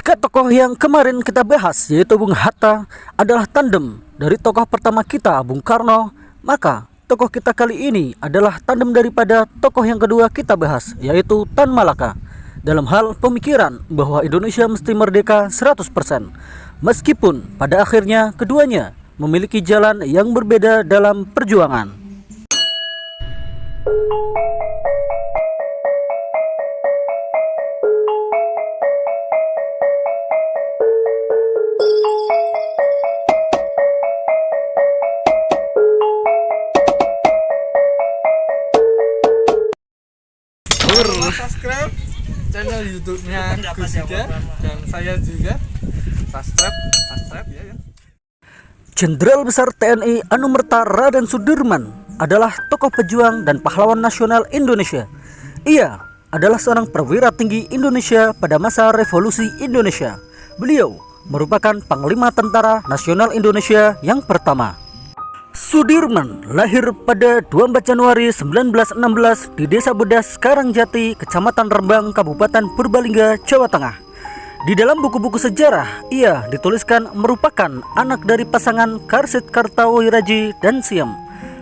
Jika tokoh yang kemarin kita bahas yaitu Bung Hatta adalah tandem dari tokoh pertama kita Bung Karno, maka tokoh kita kali ini adalah tandem daripada tokoh yang kedua kita bahas yaitu Tan Malaka. Dalam hal pemikiran bahwa Indonesia mesti merdeka 100%, meskipun pada akhirnya keduanya memiliki jalan yang berbeda dalam perjuangan. Subscribe channel YouTube-nya Gus Ida dan saya juga subscribe ya. Jenderal Besar TNI Anumerta Raden Sudirman adalah tokoh pejuang dan pahlawan nasional Indonesia. Ia adalah seorang perwira tinggi Indonesia pada masa Revolusi Indonesia. Beliau merupakan Panglima Tentara Nasional Indonesia yang pertama. Sudirman lahir pada 24 Januari 1916 di Desa Bedas, Karangjati, Kecamatan Rembang, Kabupaten Purbalingga, Jawa Tengah. Di dalam buku-buku sejarah, ia dituliskan merupakan anak dari pasangan Karsit Kartawiraji dan Siam.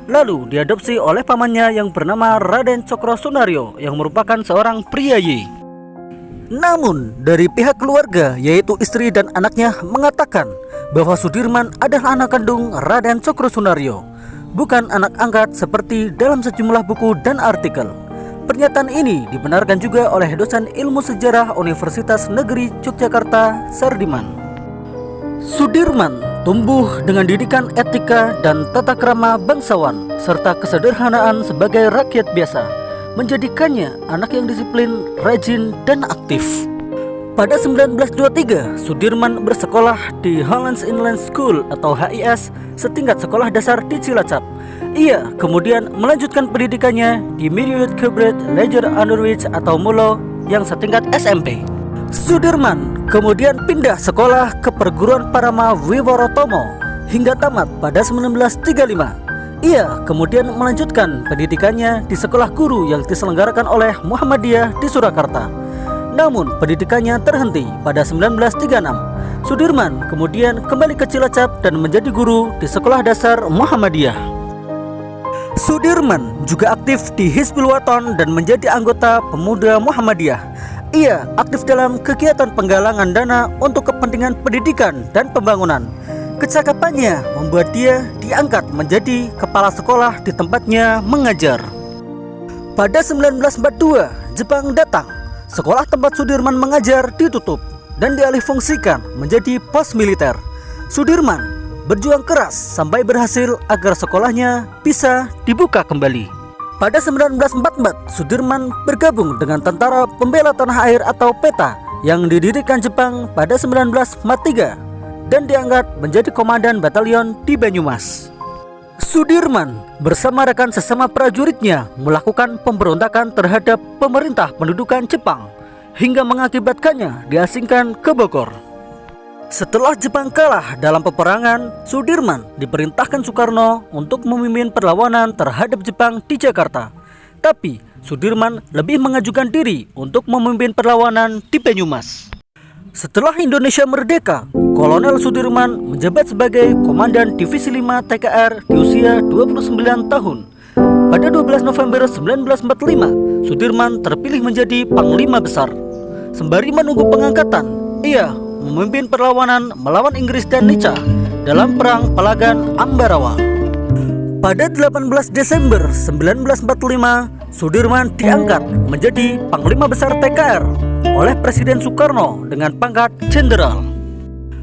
Lalu diadopsi oleh pamannya yang bernama Raden Cokro Sunario yang merupakan seorang priyayi. Namun dari pihak keluarga yaitu istri dan anaknya mengatakan bahwa Sudirman adalah anak kandung Raden Cokro Sunario, bukan anak angkat seperti dalam sejumlah buku dan artikel. Pernyataan ini dibenarkan juga oleh dosen ilmu sejarah Universitas Negeri Yogyakarta, Sardiman. Sudirman tumbuh dengan didikan etika dan tata krama bangsawan serta kesederhanaan sebagai rakyat biasa, menjadikannya anak yang disiplin, rajin, dan aktif. Pada 1923, Sudirman bersekolah di Hollands Inland School atau HIS setingkat sekolah dasar di Cilacap. Ia kemudian melanjutkan pendidikannya di Marriott Cambridge Leger Underwich atau MULO yang setingkat SMP. Sudirman kemudian pindah sekolah ke perguruan Parama Wiworotomo hingga tamat pada 1935. Ia kemudian melanjutkan pendidikannya di sekolah guru yang diselenggarakan oleh Muhammadiyah di Surakarta. Namun pendidikannya terhenti pada 1936. Sudirman kemudian kembali ke Cilacap dan menjadi guru di sekolah dasar Muhammadiyah. Sudirman juga aktif di Hizbul Wathan dan menjadi anggota pemuda Muhammadiyah. Ia aktif dalam kegiatan penggalangan dana untuk kepentingan pendidikan dan pembangunan. Kecakapannya membuat dia diangkat menjadi kepala sekolah di tempatnya mengajar. Pada 1942, Jepang datang. Sekolah tempat Sudirman mengajar ditutup dan dialihfungsikan menjadi pos militer. Sudirman berjuang keras sampai berhasil agar sekolahnya bisa dibuka kembali. Pada 1944, Sudirman bergabung dengan Tentara Pembela Tanah Air atau PETA yang didirikan Jepang pada 1943 dan diangkat menjadi komandan batalion di Banyumas. Sudirman bersama rekan sesama prajuritnya melakukan pemberontakan terhadap pemerintah pendudukan Jepang hingga mengakibatkannya diasingkan ke Bogor. Setelah Jepang kalah dalam peperangan, Sudirman diperintahkan Soekarno untuk memimpin perlawanan terhadap Jepang di Jakarta. Tapi Sudirman lebih mengajukan diri untuk memimpin perlawanan di Banyumas. Setelah Indonesia merdeka, Kolonel Sudirman menjabat sebagai Komandan Divisi 5 TKR di usia 29 tahun. Pada 12 November 1945, Sudirman terpilih menjadi Panglima Besar. Sembari menunggu pengangkatan, ia memimpin perlawanan melawan Inggris dan Nica dalam Perang Palagan Ambarawa. Pada 18 Desember 1945, Sudirman diangkat menjadi Panglima Besar TKR oleh Presiden Soekarno dengan pangkat Jenderal.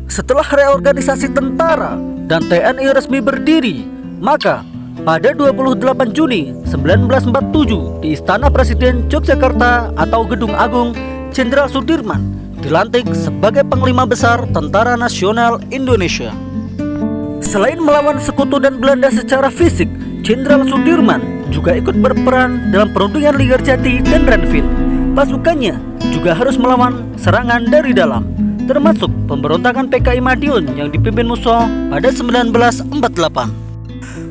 Setelah reorganisasi tentara dan TNI resmi berdiri, maka pada 28 Juni 1947 di Istana Presiden Yogyakarta atau Gedung Agung, Jenderal Sudirman dilantik sebagai Panglima Besar Tentara Nasional Indonesia. Selain melawan sekutu dan Belanda secara fisik, Jenderal Sudirman juga ikut berperan dalam perundingan Linggarjati dan Renville. Pasukannya juga harus melawan serangan dari dalam, termasuk pemberontakan PKI Madiun yang dipimpin Musso pada 1948.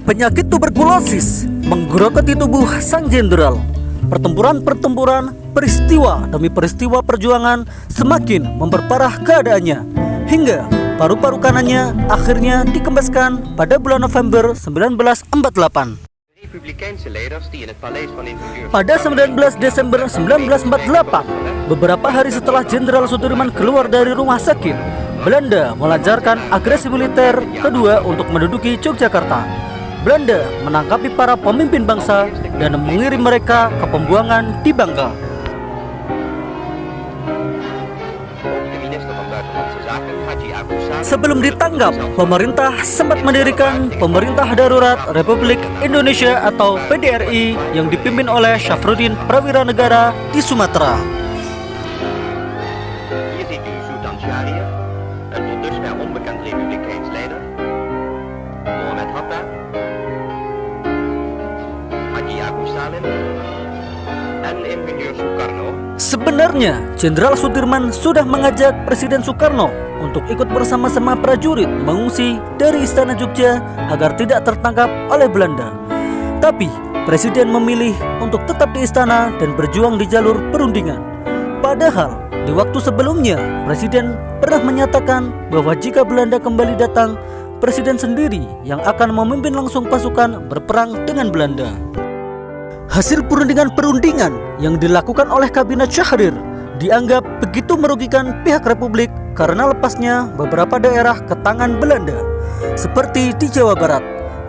Penyakit tuberkulosis menggerogoti tubuh sang jenderal. Pertempuran peristiwa demi peristiwa perjuangan semakin memperparah keadaannya, hingga paru-paru kanannya akhirnya dikempeskan pada bulan November 1948. Pada 19 Desember 1948, beberapa hari setelah Jenderal Sudirman keluar dari rumah sakit, Belanda melancarkan agresi militer kedua untuk menduduki Yogyakarta. Belanda menangkapi para pemimpin bangsa dan mengirim mereka ke pembuangan di Bangka. Sebelum ditangkap, pemerintah sempat mendirikan Pemerintah Darurat Republik Indonesia atau PDRI yang dipimpin oleh Syafruddin Prawira Negara di Sumatera. Sebenarnya, Jenderal Sudirman sudah mengajak Presiden Soekarno untuk ikut bersama-sama prajurit mengungsi dari Istana Jogja agar tidak tertangkap oleh Belanda. Tapi, Presiden memilih untuk tetap di istana dan berjuang di jalur perundingan. Padahal, di waktu sebelumnya, Presiden pernah menyatakan bahwa jika Belanda kembali datang, Presiden sendiri yang akan memimpin langsung pasukan berperang dengan Belanda. Hasil perundingan yang dilakukan oleh Kabinet Syahrir dianggap begitu merugikan pihak Republik karena lepasnya beberapa daerah ke tangan Belanda. Seperti di Jawa Barat,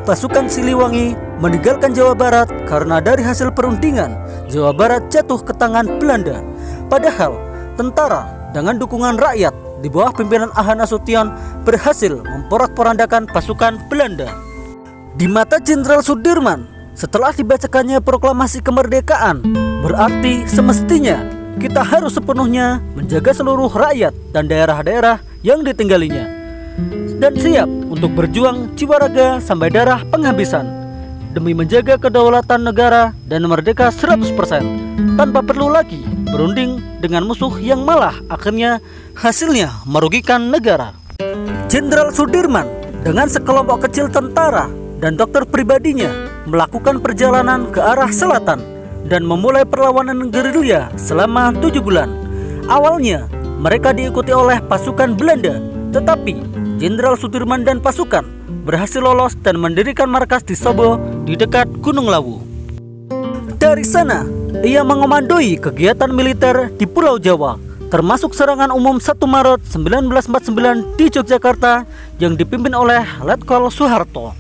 pasukan Siliwangi meninggalkan Jawa Barat karena dari hasil perundingan Jawa Barat jatuh ke tangan Belanda. Padahal tentara dengan dukungan rakyat di bawah pimpinan Aha Nasution berhasil memporak-porandakan pasukan Belanda. Di mata Jenderal Sudirman, setelah dibacakannya proklamasi kemerdekaan, berarti semestinya kita harus sepenuhnya menjaga seluruh rakyat dan daerah-daerah yang ditinggalinya, dan siap untuk berjuang jiwa raga sampai darah penghabisan demi menjaga kedaulatan negara dan merdeka 100% tanpa perlu lagi berunding dengan musuh yang malah akhirnya hasilnya merugikan negara. Jenderal Sudirman dengan sekelompok kecil tentara dan dokter pribadinya melakukan perjalanan ke arah selatan dan memulai perlawanan gerilya selama 7 bulan. Awalnya mereka diikuti oleh pasukan Belanda, tetapi Jenderal Sudirman dan pasukan berhasil lolos dan mendirikan markas di Sobo di dekat Gunung Lawu. Dari sana ia mengomandoi kegiatan militer di Pulau Jawa, termasuk serangan umum 1 Maret 1949 di Yogyakarta yang dipimpin oleh Letkol Soeharto.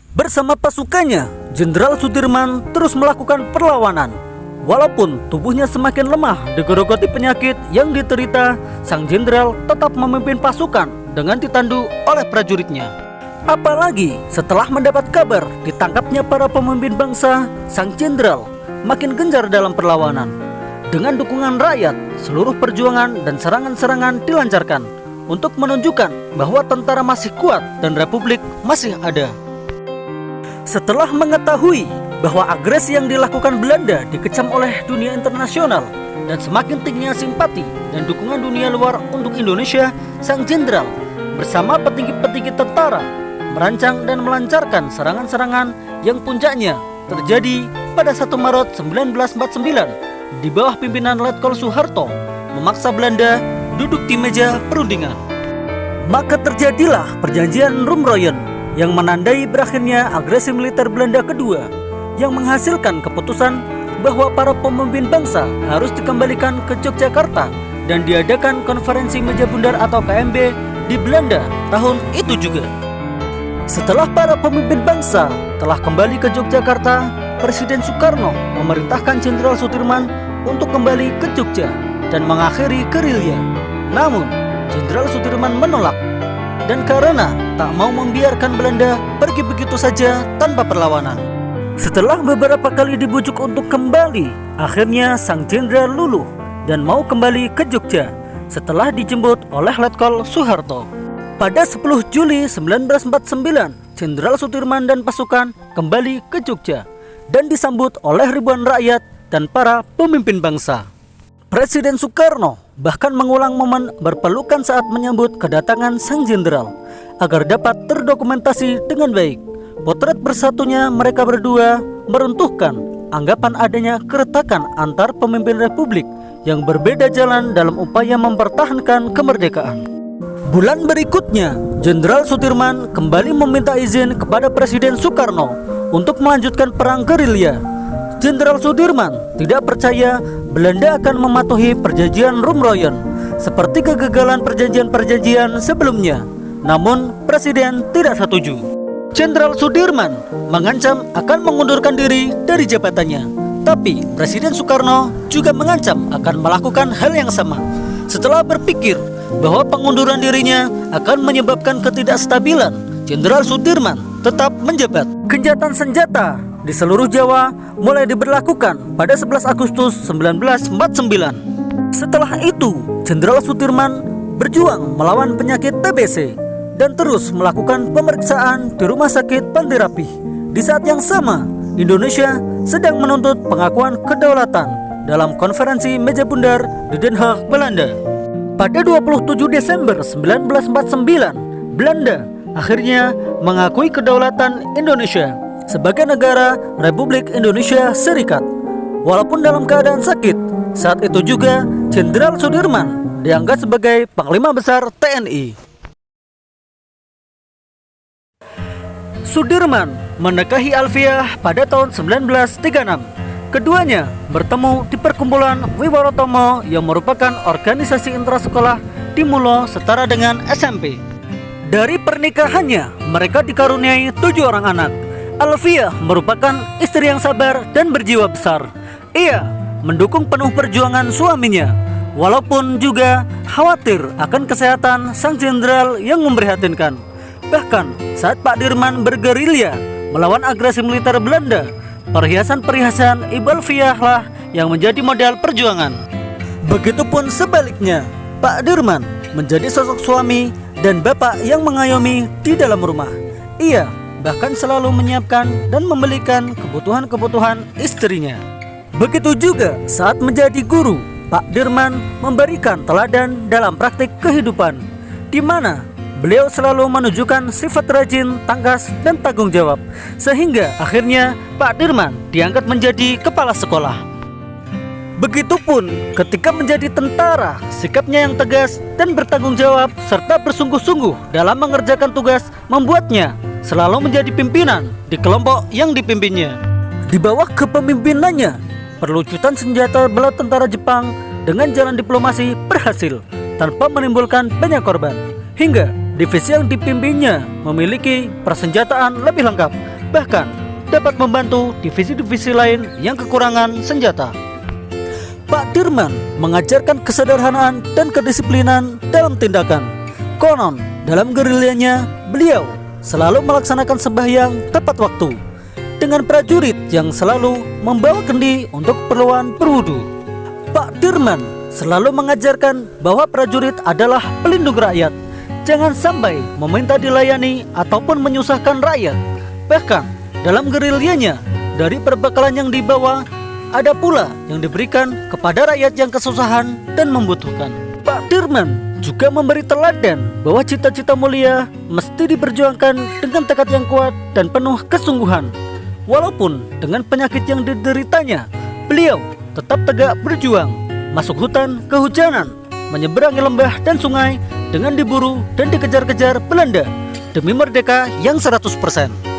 Bersama pasukannya, Jenderal Sudirman terus melakukan perlawanan. Walaupun tubuhnya semakin lemah digerogoti penyakit yang diterita, sang jenderal tetap memimpin pasukan dengan ditandu oleh prajuritnya. Apalagi setelah mendapat kabar ditangkapnya para pemimpin bangsa, sang jenderal makin gencar dalam perlawanan. Dengan dukungan rakyat, seluruh perjuangan dan serangan-serangan dilancarkan untuk menunjukkan bahwa tentara masih kuat dan republik masih ada. Setelah mengetahui bahwa agresi yang dilakukan Belanda dikecam oleh dunia internasional dan semakin tingginya simpati dan dukungan dunia luar untuk Indonesia, sang jenderal bersama petinggi-petinggi tentara merancang dan melancarkan serangan-serangan yang puncaknya terjadi pada 1 Maret 1949 di bawah pimpinan Letkol Soeharto memaksa Belanda duduk di meja perundingan. Maka terjadilah perjanjian Rumroyen yang menandai berakhirnya agresi militer Belanda kedua, yang menghasilkan keputusan bahwa para pemimpin bangsa harus dikembalikan ke Yogyakarta dan diadakan konferensi meja bundar atau KMB di Belanda tahun itu juga. Setelah para pemimpin bangsa telah kembali ke Yogyakarta, Presiden Soekarno memerintahkan Jenderal Sudirman untuk kembali ke Jogja dan mengakhiri gerilya. Namun, Jenderal Sudirman menolak, dan karena tak mau membiarkan Belanda pergi begitu saja tanpa perlawanan. Setelah beberapa kali dibujuk untuk kembali, akhirnya sang jenderal luluh dan mau kembali ke Jogja setelah dijemput oleh Letkol Soeharto. Pada 10 Juli 1949, Jenderal Sudirman dan pasukan kembali ke Jogja dan disambut oleh ribuan rakyat dan para pemimpin bangsa. Presiden Soekarno bahkan mengulang momen berpelukan saat menyambut kedatangan sang jenderal agar dapat terdokumentasi dengan baik. Potret bersatunya mereka berdua meruntuhkan anggapan adanya keretakan antar pemimpin republik yang berbeda jalan dalam upaya mempertahankan kemerdekaan. Bulan berikutnya, Jenderal Sudirman kembali meminta izin kepada Presiden Soekarno untuk melanjutkan perang gerilya. Jenderal Sudirman tidak percaya Belanda akan mematuhi perjanjian Rumroyen seperti kegagalan perjanjian-perjanjian sebelumnya. Namun, Presiden tidak setuju. Jenderal Sudirman mengancam akan mengundurkan diri dari jabatannya. Tapi Presiden Soekarno juga mengancam akan melakukan hal yang sama. Setelah berpikir bahwa pengunduran dirinya akan menyebabkan ketidakstabilan, Jenderal Sudirman tetap menjabat. Gencatan senjata di seluruh Jawa mulai diberlakukan pada 11 Agustus 1949. Setelah itu, Jenderal Sudirman berjuang melawan penyakit TBC dan terus melakukan pemeriksaan di Rumah Sakit Pandirapih. Di saat yang sama, Indonesia sedang menuntut pengakuan kedaulatan dalam konferensi meja bundar di Den Haag, Belanda. Pada 27 Desember 1949, Belanda akhirnya mengakui kedaulatan Indonesia sebagai negara Republik Indonesia Serikat. Walaupun dalam keadaan sakit, saat itu juga Jenderal Sudirman dianggap sebagai Panglima Besar TNI. Sudirman menikahi Alfiah pada tahun 1936. Keduanya bertemu di perkumpulan Wiwarotomo yang merupakan organisasi intrasekolah di Mulo setara dengan SMP. Dari pernikahannya, mereka dikaruniai 7 orang anak. Alfiah merupakan istri yang sabar dan berjiwa besar. Ia mendukung penuh perjuangan suaminya, walaupun juga khawatir akan kesehatan sang jenderal yang memprihatinkan. Bahkan saat Pak Dirman bergerilya melawan agresi militer Belanda, perhiasan-perhiasan Ibu Alfiah lah yang menjadi modal perjuangan. Begitupun sebaliknya, Pak Dirman menjadi sosok suami dan bapak yang mengayomi di dalam rumah. Ia bahkan selalu menyiapkan dan membelikan kebutuhan-kebutuhan istrinya. Begitu juga saat menjadi guru, Pak Dirman memberikan teladan dalam praktik kehidupan, di mana beliau selalu menunjukkan sifat rajin, tangkas, dan tanggung jawab, sehingga akhirnya Pak Dirman diangkat menjadi kepala sekolah. Begitupun ketika menjadi tentara, sikapnya yang tegas dan bertanggung jawab serta bersungguh-sungguh dalam mengerjakan tugas membuatnya selalu menjadi pimpinan di kelompok yang dipimpinnya. Di bawah kepemimpinannya, perlucutan senjata bala tentara Jepang dengan jalan diplomasi berhasil tanpa menimbulkan banyak korban, hingga divisi yang dipimpinnya memiliki persenjataan lebih lengkap, bahkan dapat membantu divisi-divisi lain yang kekurangan senjata. Pak Dirman mengajarkan kesederhanaan dan kedisiplinan dalam tindakan. Konon, dalam gerilyanya, beliau selalu melaksanakan sembahyang tepat waktu, dengan prajurit yang selalu membawa kendi untuk keperluan berwudu. Pak Dirman selalu mengajarkan bahwa prajurit adalah pelindung rakyat. Jangan sampai meminta dilayani ataupun menyusahkan rakyat. Bahkan dalam gerilyanya, dari perbekalan yang dibawa, ada pula yang diberikan kepada rakyat yang kesusahan dan membutuhkan. Pak Dirman juga memberi teladan bahwa cita-cita mulia mesti diperjuangkan dengan tekad yang kuat dan penuh kesungguhan. Walaupun dengan penyakit yang dideritanya, beliau tetap tegak berjuang, masuk hutan kehujanan, menyeberangi lembah dan sungai dengan diburu dan dikejar-kejar Belanda demi merdeka yang 100%.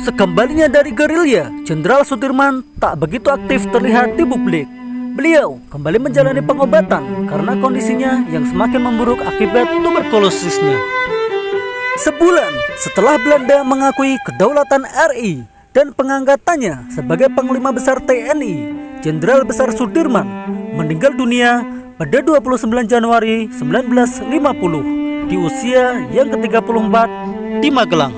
Sekembalinya dari gerilya, Jenderal Sudirman tak begitu aktif terlihat di publik. Beliau kembali menjalani pengobatan karena kondisinya yang semakin memburuk akibat tuberkulosisnya. Sebulan setelah Belanda mengakui kedaulatan RI dan pengangkatannya sebagai Panglima Besar TNI, Jenderal Besar Sudirman meninggal dunia pada 29 Januari 1950 di usia yang ke-34 di Magelang.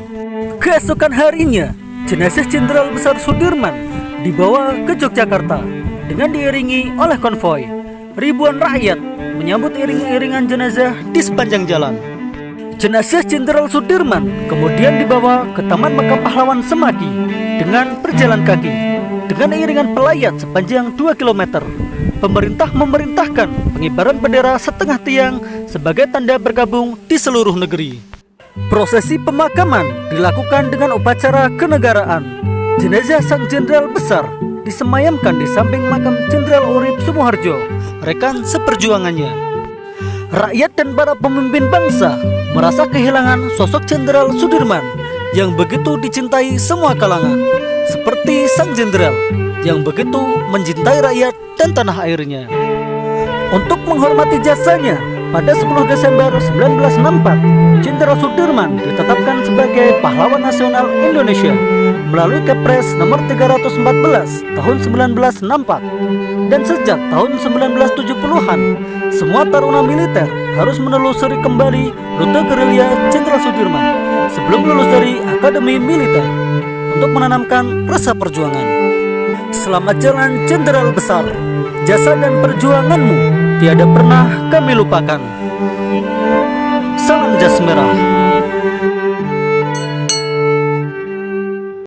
Keesokan harinya, jenazah Jenderal Besar Sudirman dibawa ke Yogyakarta dengan diiringi oleh konvoi. Ribuan rakyat menyambut iring-iringan jenazah di sepanjang jalan. Jenazah Jenderal Sudirman kemudian dibawa ke Taman Makam Pahlawan Semadi dengan berjalan kaki dengan iringan pelayat sepanjang 2 km. Pemerintah memerintahkan pengibaran bendera setengah tiang sebagai tanda bergabung di seluruh negeri. Prosesi pemakaman dilakukan dengan upacara kenegaraan. Jenazah sang jenderal besar disemayamkan di samping makam Jenderal Urip Sumoharjo, rekan seperjuangannya. Rakyat dan para pemimpin bangsa merasa kehilangan sosok Jenderal Sudirman yang begitu dicintai semua kalangan, seperti sang jenderal yang begitu mencintai rakyat dan tanah airnya. Untuk menghormati jasanya, pada 10 Desember 1964, Jenderal Sudirman ditetapkan sebagai pahlawan nasional Indonesia melalui Kepres nomor 314 tahun 1964. Dan sejak tahun 1970-an, semua taruna militer harus menelusuri kembali rute gerilya Jenderal Sudirman sebelum lulus dari Akademi Militer untuk menanamkan rasa perjuangan. Selamat jalan Jenderal Besar, jasa dan perjuanganmu tiada pernah kami lupakan. Salam jas merah.